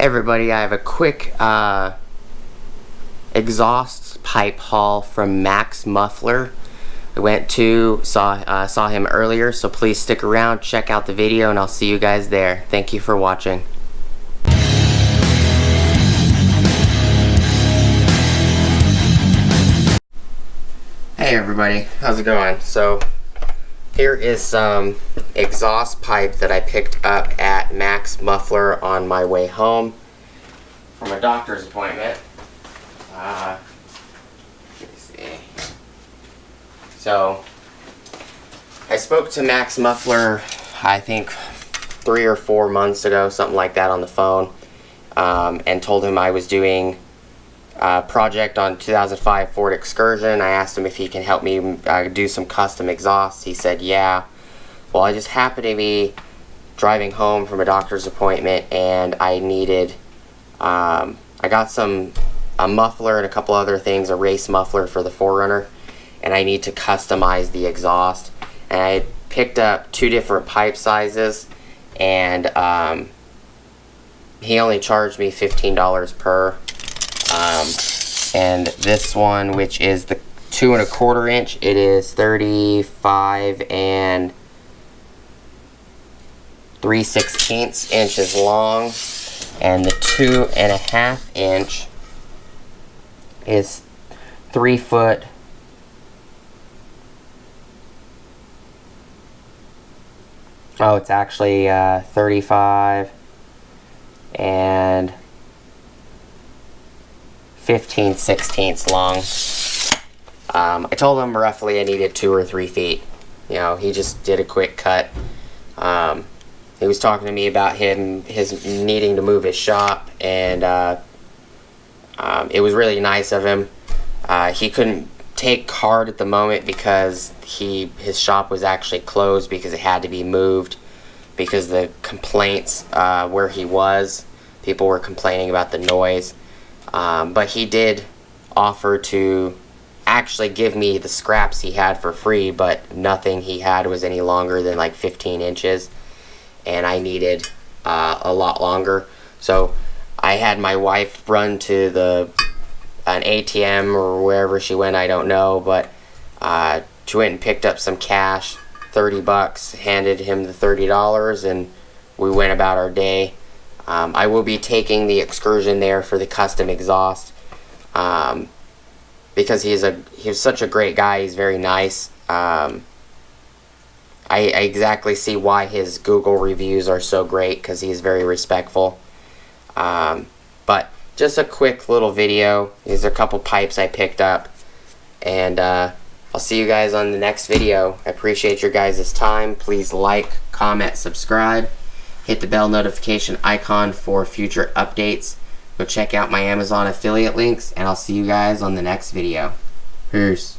Everybody, I have a quick exhaust pipe haul from Macks Muffler. I went to, saw him earlier, so please stick around, check out the video, and I'll see you guys there. Thank you for watching. Hey everybody, how's it going? So here is some exhaust pipe that I picked up at Macks Muffler on my way home from a doctor's appointment. Let me see. So I spoke to Macks Muffler, I think 3 or 4 months ago, something like that, on the phone, and told him I was doing a project on 2005 Ford Excursion. I asked him if he can help me do some custom exhausts. He said yeah. Well, I just happened to be driving home from a doctor's appointment, and I needed I got a muffler and a couple other things, a race muffler for the 4Runner, and I need to customize the exhaust. And I picked up 2 different pipe sizes, and he only charged me $15 per. And this one, which is the 2 1/4 inch, it is 35 3/16 inches long, and the 2 1/2 inch is 3 foot . Oh, it's actually 35 and 15/16 long. I told him roughly I needed 2 or 3 feet. You know, he just did a quick cut. He was talking to me about his needing to move his shop, and it was really nice of him. He couldn't take card at the moment because his shop was actually closed because it had to be moved because the complaints where he was, people were complaining about the noise. But he did offer to actually give me the scraps he had for free, but nothing he had was any longer than like 15 inches, and I needed a lot longer. So I had my wife run to an ATM or wherever she went, I don't know, but she went and picked up some cash, 30 bucks, handed him the $30, and we went about our day. I will be taking the Excursion there for the custom exhaust, because he's such a great guy. He's very nice. I exactly see why his Google reviews are so great, because he's very respectful. But just a quick little video. These are a couple pipes I picked up, and I'll see you guys on the next video. I appreciate your guys' time. Please like, comment, subscribe. Hit the bell notification icon for future updates. Go check out my Amazon affiliate links, and I'll see you guys on the next video. Peace.